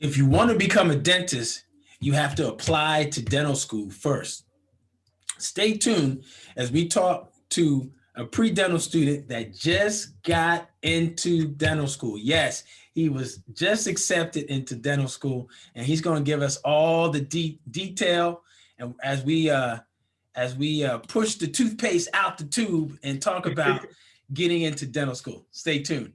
If you want to become a dentist, you have to apply to dental school first. Stay tuned as we talk to a pre-dental student that just got into dental school. Yes, he was just accepted into dental school, and he's going to give us all the detail. And as we push the toothpaste out the tube and talk about getting into dental school. Stay tuned.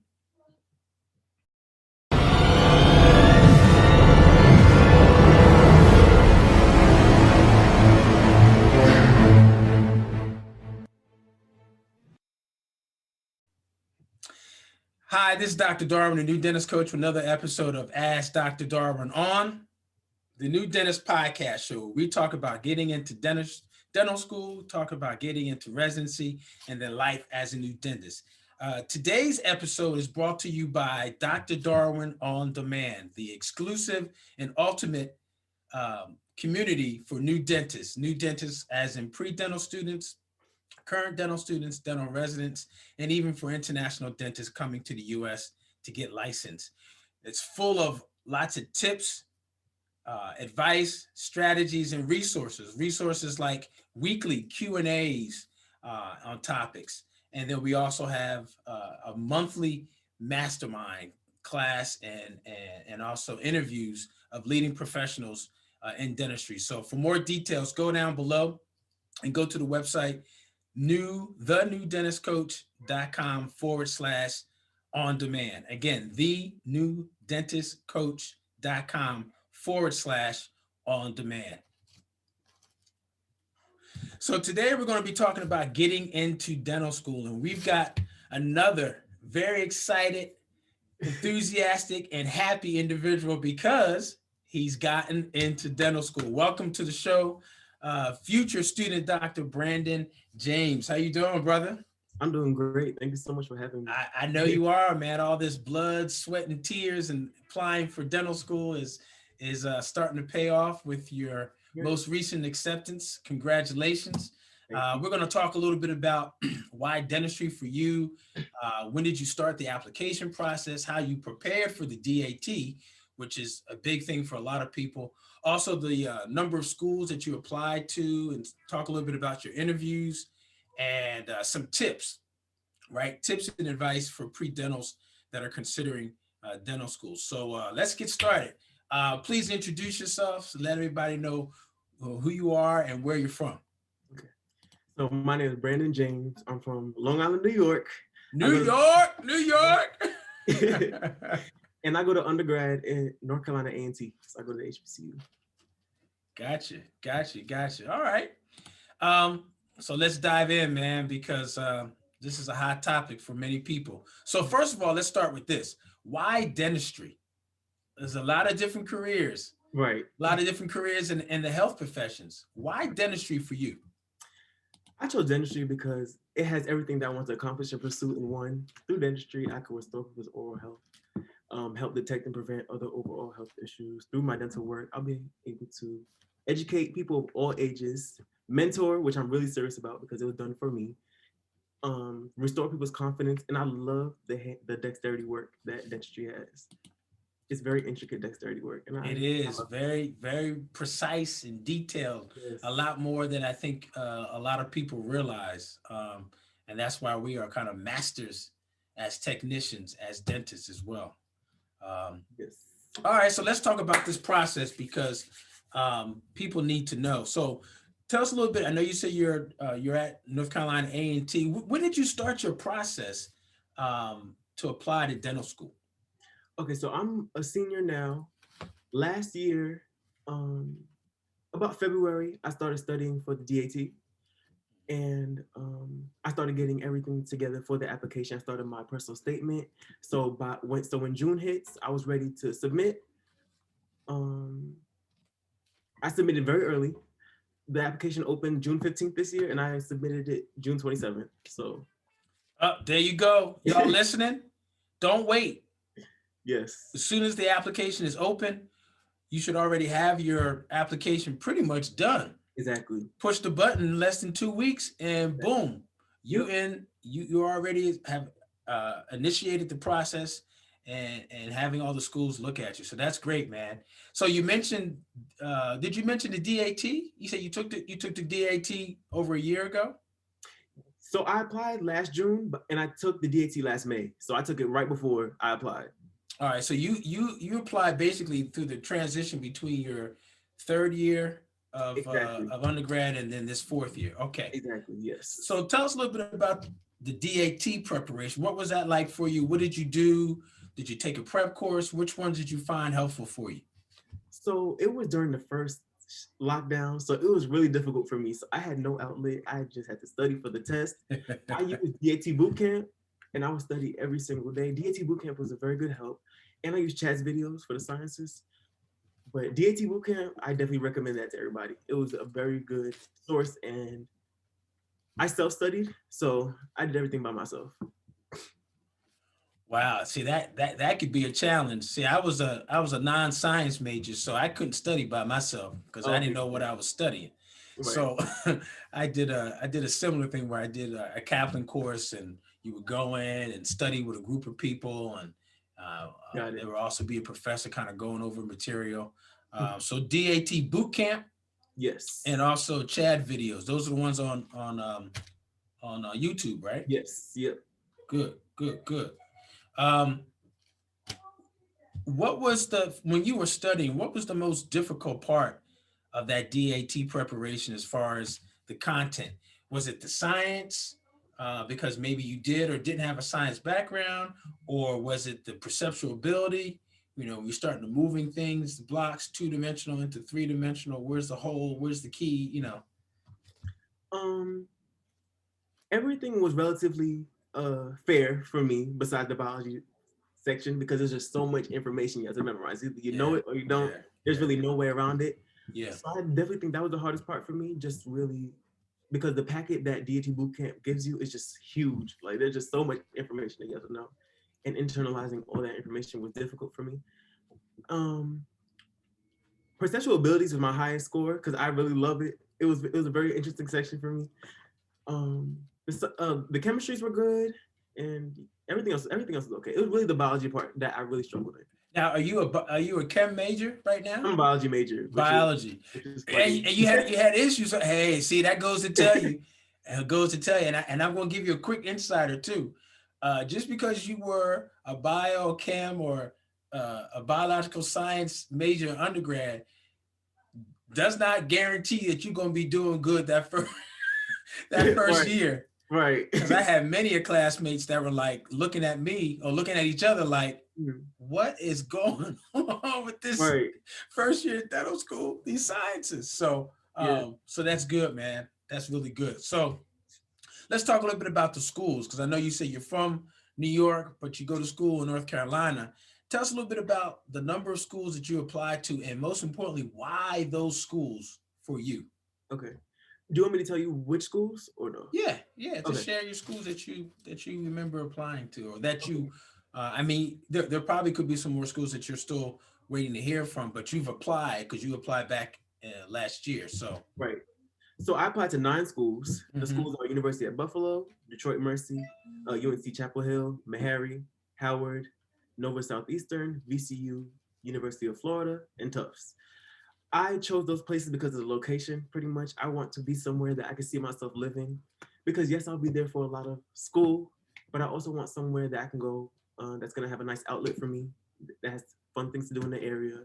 Hi, this is Dr. Darwin, the new dentist coach, for another episode of Ask Dr. Darwin on the New Dentist Podcast Show. We talk about getting into dental school, talk about getting into residency, and then life as a new dentist. Today's episode is brought to you by Dr. Darwin On Demand, the exclusive and ultimate community for new dentists as in pre-dental students, current dental students, dental residents, and even for international dentists coming to the U.S. to get licensed. It's full of lots of tips, advice, strategies, and resources like weekly Q&As on topics. And then we also have a monthly mastermind class and also interviews of leading professionals in dentistry. So for more details, go down below and go to the website, thenewdentistcoach.com/on demand. Again, thenewdentistcoach.com/on demand. So today we're going to be talking about getting into dental school, and we've got another very excited, enthusiastic, and happy individual because he's gotten into dental school. Welcome to the show, future student Dr. Brandon James. How you doing, brother? I'm doing great. Thank you so much for having me. I know you are, man. All this blood, sweat, and tears and applying for dental school is starting to pay off with your most recent acceptance. Congratulations. We're going to talk a little bit about why dentistry for you. When did you start the application process? How you prepared for the DAT, which is a big thing for a lot of people. Also, the number of schools that you applied to, and talk a little bit about your interviews and some tips, right? Tips and advice for pre-dentals that are considering dental school. So let's get started. Please introduce yourself, so let everybody know who you are and where you're from. Okay. So my name is Brandon James. I'm from Long Island, New York. New York. And I go to undergrad in North Carolina A&T. So I go to the HBCU. Gotcha. All right. So let's dive in, man, because this is a hot topic for many people. So first of all, let's start with this. Why dentistry? There's a lot of different careers. Right. A lot of different careers in the health professions. Why dentistry for you? I chose dentistry because it has everything that I want to accomplish and pursue in one. Through dentistry, I can restore people's oral health, help detect and prevent other overall health issues. Through my dental work, I'll be able to educate people of all ages, mentor, which I'm really serious about because it was done for me, restore people's confidence, and I love the dexterity work that dentistry has. It's very intricate dexterity work. And it is very, very precise and detailed, yes. A lot more than I think a lot of people realize. And that's why we are kind of masters as technicians, as dentists as well. Yes. All right, so let's talk about this process because people need to know. So tell us a little bit. I know you said you're at North Carolina A&T. When did you start your process to apply to dental school? Okay, so I'm a senior now. Last year, about February, I started studying for the DAT, and I started getting everything together for the application. I started my personal statement. So when June hits, I was ready to submit. I submitted very early. The application opened June 15th this year, and I submitted it June 27th. So, there you go. Y'all listening? Don't wait. Yes. As soon as the application is open, you should already have your application pretty much done. Exactly. Push the button in less than 2 weeks, and boom, you already have initiated the process, and having all the schools look at you. So that's great, man. So you mentioned, did you mention the DAT? You said you took the DAT over a year ago? So I applied last June, and I took the DAT last May. So I took it right before I applied. All right. So you applied basically through the transition between your third year Exactly. of undergrad and then this fourth year. Okay. Exactly. Yes. So tell us a little bit about the DAT preparation. What was that like for you? What did you do? Did you take a prep course? Which ones did you find helpful for you? So it was during the first lockdown, so it was really difficult for me. So I had no outlet. I just had to study for the test. I used DAT Bootcamp, and I would study every single day. DAT Bootcamp was a very good help, and I used Chad's videos for the sciences. But DAT Bootcamp, I definitely recommend that to everybody. It was a very good source, and I self-studied, so I did everything by myself. Wow. See, that could be a challenge. See, I was a non-science major, so I couldn't study by myself because I didn't know what I was studying. Right. So I did a similar thing where I did a Kaplan course, and you would go in and study with a group of people, and there would also be a professor kind of going over material. So DAT boot camp, Yes. and also Chad videos. Those are the ones on YouTube, right? Yes. Yep. Good, good, good. Um, what was when you were studying, what was the most difficult part of that DAT preparation as far as the content? Was it the science, because maybe you did or didn't have a science background, or was it the perceptual ability? You're starting to moving things, the blocks, two-dimensional into three-dimensional. Where's the hole? Where's the key? Everything was relatively fair for me besides the biology section because there's just so much information you have to memorize. Either you know it or you don't. Yeah, There's really no way around it. yeah. So I definitely think that was the hardest part for me, just really because the packet that DAT Bootcamp gives you is just huge. Like there's just so much information that you have to know. And internalizing all that information was difficult for me. Perceptual abilities was my highest score because I really love it. It was a very interesting section for me. The chemistries were good, and everything else was okay. It was really the biology part that I really struggled in. Now, are you a chem major right now? I'm a biology major. Biology, and you had issues. Hey, see, that goes to tell you, and I'm going to give you a quick insider too. Just because you were a biochem or a biological science major in undergrad does not guarantee that you're going to be doing good that first Right. year. Right. Because I had many classmates that were like looking at me or looking at each other like, what is going on with this first year dental school, these sciences? So, so that's good, man. That's really good. So let's talk a little bit about the schools, because I know you say you're from New York, but you go to school in North Carolina. Tell us a little bit about the number of schools that you applied to, and most importantly, why those schools for you. Okay. Do you want me to tell you which schools or no? Yeah. Just share your schools that you remember applying to, or that you. I mean, there probably could be some more schools that you're still waiting to hear from, but you've applied because you applied back last year. So right. So I applied to 9 schools. The schools are University at Buffalo, Detroit Mercy, UNC Chapel Hill, Meharry, Howard, Nova Southeastern, VCU, University of Florida, and Tufts. I chose those places because of the location, pretty much. I want to be somewhere that I can see myself living. Because yes, I'll be there for a lot of school, but I also want somewhere that I can go that's going to have a nice outlet for me, that has fun things to do in the area,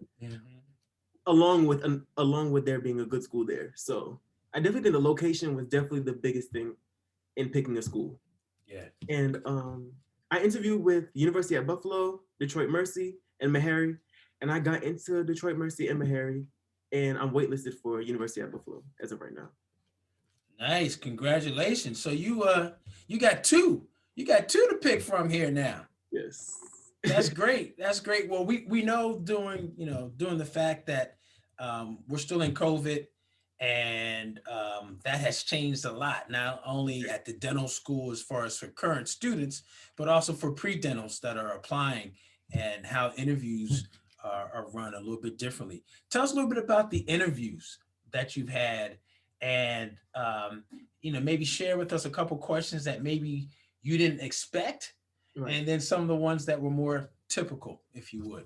along with there being a good school there. So I definitely think the location was definitely the biggest thing in picking a school. Yeah. And I interviewed with University at Buffalo, Detroit Mercy, and Meharry, and I got into Detroit Mercy and Meharry, and I'm waitlisted for University at Buffalo as of right now. Nice, congratulations. So you got two to pick from here now. Yes. That's great. That's great. Well, we know during the fact that we're still in COVID, and that has changed a lot, not only at the dental school as far as for current students, but also for pre-dentals that are applying, and how interviews are run a little bit differently. Tell us a little bit about the interviews that you've had, and maybe share with us a couple questions that maybe you didn't expect, and then some of the ones that were more typical, if you would?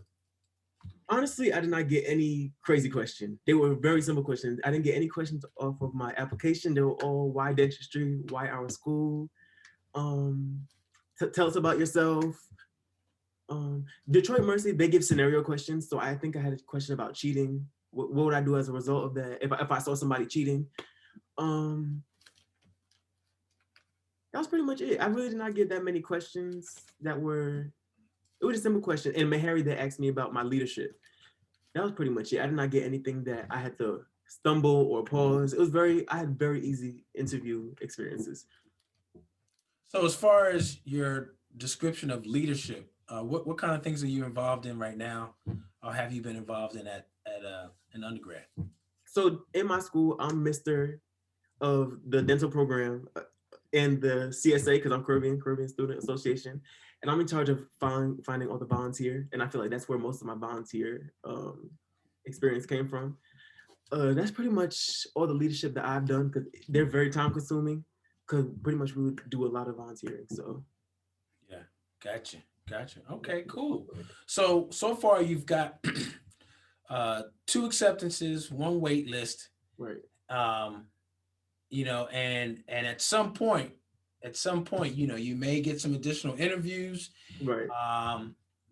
Honestly, I did not get any crazy question. They were very simple questions. I didn't get any questions off of my application. They were all why dentistry, why our school, um, tell us about yourself. Detroit Mercy, they give scenario questions. So I think I had a question about cheating. What would I do as a result of that if I saw somebody cheating? Um, that was pretty much it. I really did not get that many questions that were, it was a simple question. And Meharry, they asked me about my leadership. That was pretty much it. I did not get anything that I had to stumble or pause. It was I had very easy interview experiences. So as far as your description of leadership, what kind of things are you involved in right now, or have you been involved in at an undergrad? So in my school, I'm Mr. of the dental program and the CSA, because I'm Caribbean Student Association, and I'm in charge of finding all the volunteer. And I feel like that's where most of my volunteer experience came from. That's pretty much all the leadership that I've done, because they're very time consuming, because pretty much we would do a lot of volunteering. So Yeah, gotcha. Okay, cool. So far you've got two acceptances, one wait list. right, Um, and at some point, you may get some additional interviews right,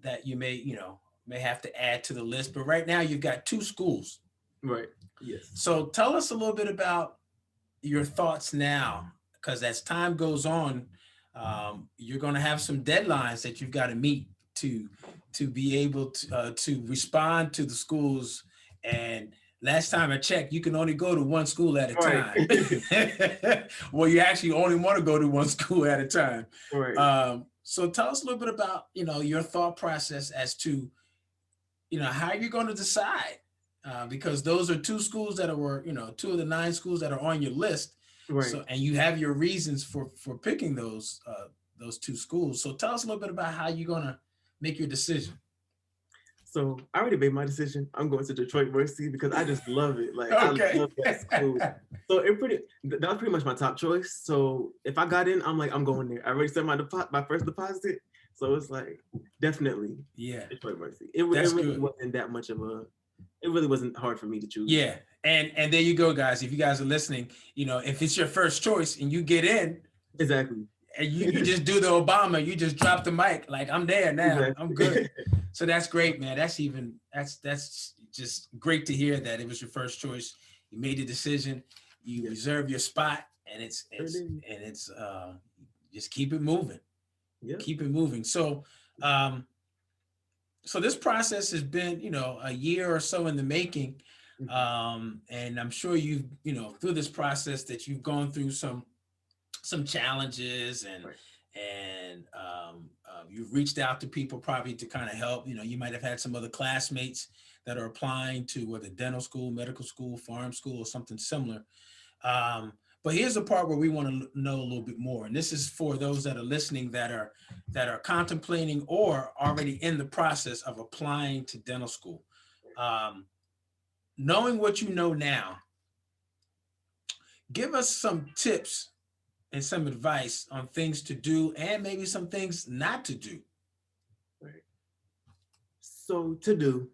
that you may have to add to the list. But right now you've got two schools. right. Yes. So tell us a little bit about your thoughts now, because as time goes on, you're going to have some deadlines that you've got to meet to be able to respond to the schools. And last time I checked, you can only go to one school at a time. Right. Well, you actually only want to go to one school at a time. Right. So tell us a little bit about your thought process as to how you're going to decide, because those are two schools that were two of the 9 schools that are on your list. Right. So, and you have your reasons for picking those two schools. So tell us a little bit about how you're going to make your decision. So I already made my decision. I'm going to Detroit Mercy because I just love it. Like Okay. I love that school. So that was pretty much my top choice. So if I got in, I'm like, I'm going there. I already sent my first deposit. So it's like definitely Detroit Mercy. It really wasn't that much of a. It really wasn't hard for me to choose. Yeah, and there you go, guys. If you guys are listening, if it's your first choice and you get in, exactly. And you just do the Obama, you just drop the mic, like I'm there now, exactly. I'm good. So that's great, man. That's just great to hear that it was your first choice. You made the decision, you reserve your spot, and it's just keep it moving. Yeah. Keep it moving. So so this process has been, a year or so in the making. And I'm sure you've, through this process that you've gone through some challenges and you've reached out to people probably to kind of help. You might have had some other classmates that are applying to whether dental school, medical school, farm school, or something similar. But here's the part where we want to know a little bit more. And this is for those that are listening that are contemplating or already in the process of applying to dental school. Knowing what you know now, give us some tips and some advice on things to do and maybe some things not to do. Right. So to do,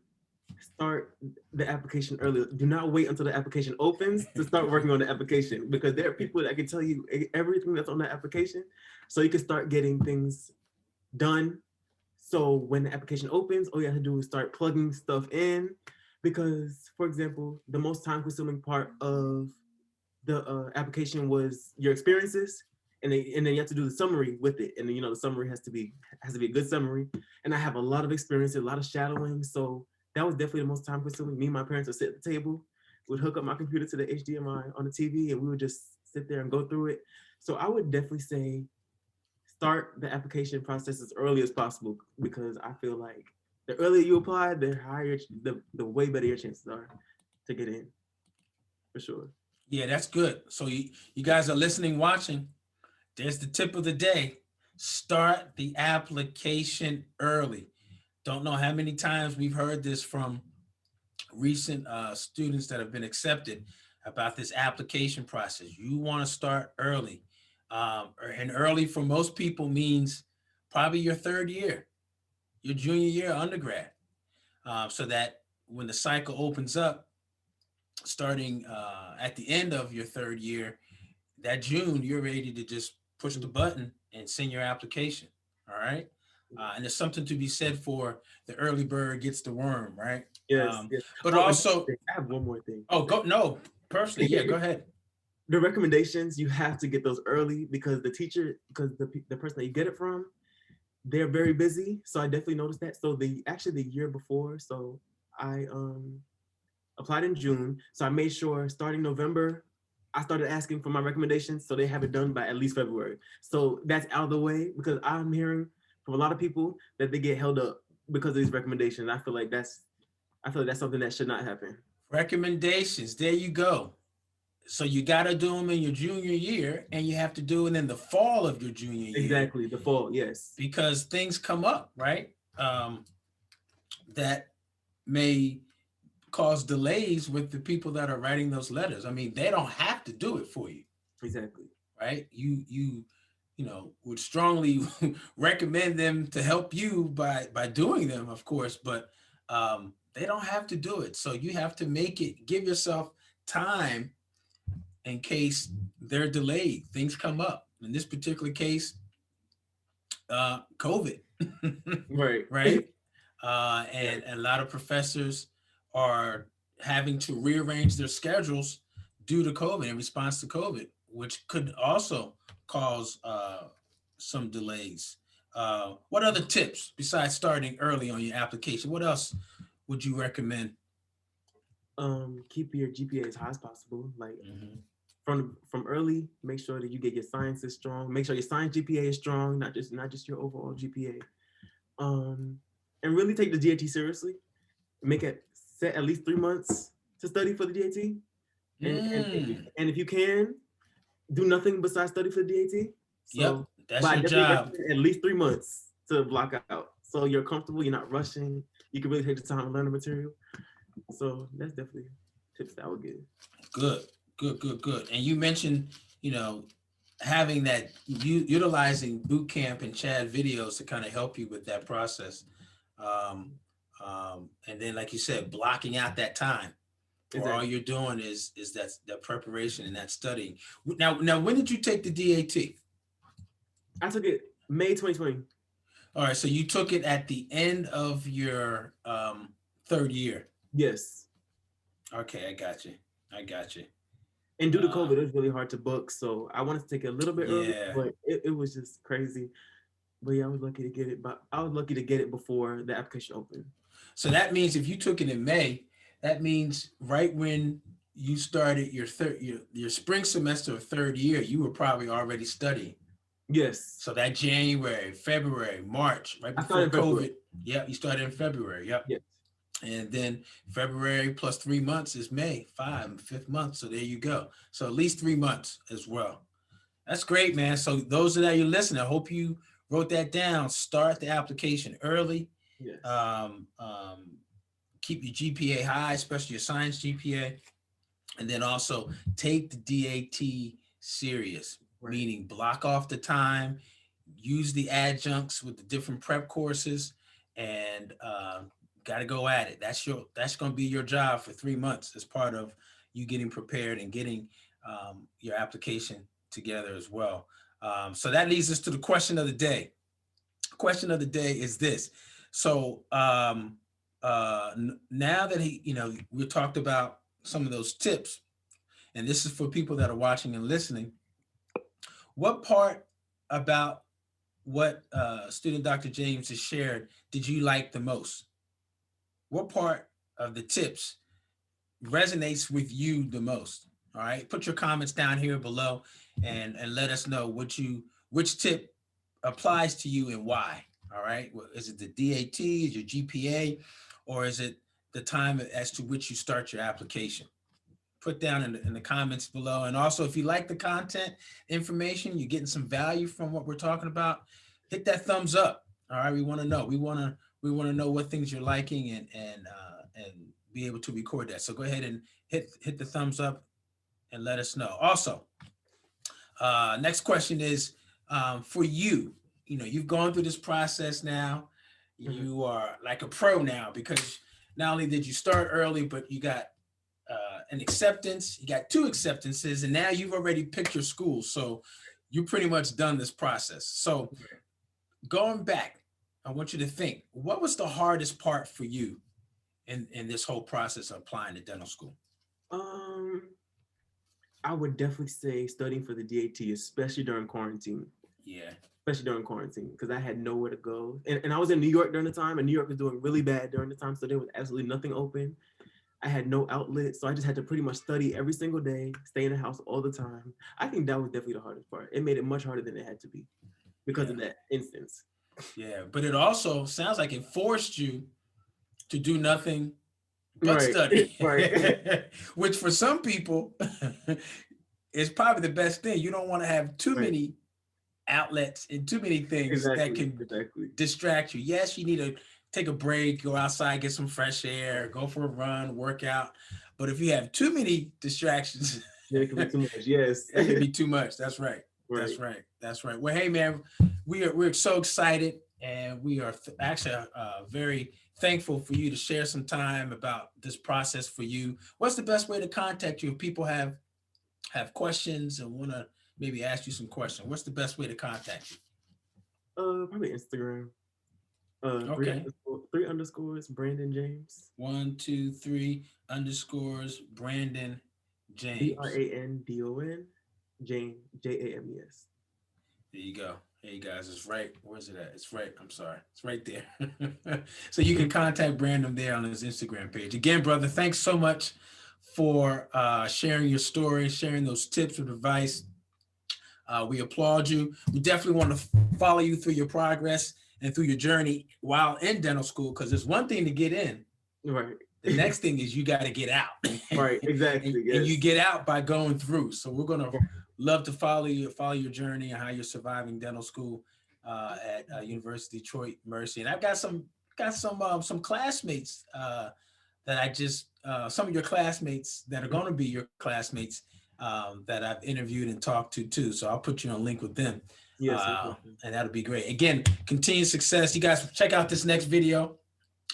start the application early. Do not wait until the application opens to start working on the application, because there are people that can tell you everything that's on the application, so you can start getting things done. So when the application opens, all you have to do is start plugging stuff in, because, for example, the most time-consuming part of the application was your experiences, and then you have to do the summary with it, and then the summary has to be a good summary. And I have a lot of experience, a lot of shadowing, so that was definitely the most time consuming. Me and my parents would sit at the table, would hook up my computer to the HDMI on the TV, and we would just sit there and go through it. So I would definitely say start the application process as early as possible, because I feel like the earlier you apply, the higher, the way better your chances are to get in, for sure. Yeah, that's good. So you guys are listening, watching. There's the tip of the day. Start the application early. Don't know how many times we've heard this from recent students that have been accepted about this application process. You want to start early. And early for most people means probably your third year. your junior year of undergrad, so that when the cycle opens up, starting at the end of your third year, that June, you're ready to just push the button and send your application. All right. And there's something to be said for the early bird gets the worm, right? Yes, yes. But Oh, also, I have one more thing. oh, go no, personally, yeah, go ahead. The recommendations, you have to get those early because the teacher, because the person that you get it from, they're very busy. So I definitely noticed that. So the year before, so I applied in June. So I made sure starting November, I started asking for my recommendations so they have it done by at least February. So that's out of the way because I'm hearing from a lot of people that they get held up because of these recommendations. I feel like that's something that should not happen. Recommendations, there you go. So you got to do them in your junior year, and you have to do it in the fall of your junior year. Exactly, the fall, yes. Because things come up, right? That may cause delays with the people that are writing those letters. I mean, they don't have to do it for you. Exactly. Right? Would strongly recommend them to help you by doing them, of course, but they don't have to do it. So you have to give yourself time in case they're delayed, things come up. In this particular case, COVID. Right. Right. And a lot of professors are having to rearrange their schedules due to COVID, in response to COVID, which could also cause some delays. What other tips besides starting early on your application? What else would you recommend? Keep your GPA as high as possible. Like from early, make sure that you get your sciences strong. Make sure your science GPA is strong, not just your overall GPA. And really take the DAT seriously. Make it set at least 3 months to study for the DAT. And if you can, do nothing besides study for the DAT. So, yep, that's your job. At least 3 months to block out. So you're comfortable, you're not rushing. You can really take the time to learn the material. So that's definitely tips that I would give. Good. And you mentioned, having that, utilizing boot camp and Chad videos to kind of help you with that process. And then, like you said, blocking out that time. Exactly. Or all you're doing is that preparation and that studying. Now, when did you take the DAT? I took it May 2020. All right, so you took it at the end of your third year. Yes. Okay, I got you. And due to COVID, it was really hard to book, so I wanted to take it a little bit early, but it was just crazy. But yeah, I was lucky to get it. But I was lucky to get it before the application opened. So that means if you took it in May, that means right when you started your spring semester of third year, you were probably already studying. Yes. So that January, February, March, right before COVID. Yep, you started in February. Yep. Yes. And then February plus 3 months is May, 5th month. So there you go. So at least 3 months as well. That's great, man. So those of that you're listening, I hope you wrote that down. Start the application early. Yes. Keep your GPA high, especially your science GPA. And then also take the DAT serious, meaning block off the time, use the adjuncts with the different prep courses, and got to go at it. That's going to be your job for 3 months as part of you getting prepared and getting your application together as well. So that leads us to the question of the day. Question of the day is this. So now that we talked about some of those tips, and this is for people that are watching and listening, what part about what student Dr. James has shared did you like the most? What part of the tips resonates with you the most? All right, put your comments down here below and let us know which tip applies to you and why. All right, is it the DAT, is your GPA, or is it the time as to which you start your application? Put down in the comments below. And also, if you like the content information, you're getting some value from what we're talking about, hit that thumbs up. All right, we want to know. We want to know what things you're liking and be able to record that. So go ahead and hit the thumbs up and let us know. Also, next question is for you. You've gone through this process now. you are like a pro now, because not only did you start early, but you got an acceptance, you got 2 acceptances, and now you've already picked your school. So you pretty much done this process. So going back, I want you to think, what was the hardest part for you in this whole process of applying to dental school? I would definitely say studying for the DAT, especially during quarantine. Yeah. Especially during quarantine, because I had nowhere to go. And I was in New York during the time, and New York was doing really bad during the time, so there was absolutely nothing open. I had no outlet, so I just had to pretty much study every single day, stay in the house all the time. I think that was definitely the hardest part. It made it much harder than it had to be because of that instance. Yeah, but it also sounds like it forced you to do nothing but study. Right. Which for some people is probably the best thing. You don't want to have too many outlets and too many things that can distract you. Yes, you need to take a break, go outside, get some fresh air, go for a run, work out. But if you have too many distractions, it can be too much. Yes, it can be too much. That's right. That's right. That's right. Well, hey man, we're so excited, and we are actually very thankful for you to share some time about this process for you. What's the best way to contact you if people have questions and want to maybe ask you some questions? What's the best way to contact you? Probably Instagram. Okay. 3 underscores Brandon James. 1, 2, 3 underscores Brandon James. BRANDON James JAMES. There you go. Hey guys, it's right. Where's it at? It's right. I'm sorry. It's right there. So you can contact Brandon there on his Instagram page. Again, brother, thanks so much for sharing your story, sharing those tips of advice. We applaud you. We definitely want to follow you through your progress and through your journey while in dental school, because there's one thing to get in. Right. The next thing is you got to get out. Right. Exactly. And you get out by going through. So we're going to love to follow your journey and how you're surviving dental school at University of Detroit Mercy. And I've got some classmates that I just some of your classmates that are going to be your classmates that I've interviewed and talked to too. So I'll put you on a link with them. Yes, and that'll be great. Again, continued success. You guys check out this next video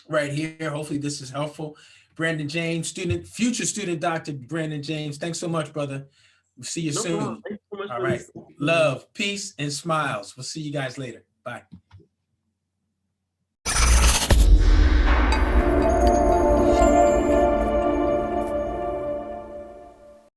right here. Hopefully this is helpful. Brandon James, future student Dr. Brandon James. Thanks so much, brother. We'll see you soon. Thank you so much. All right. Love, peace, and smiles. We'll see you guys later. Bye.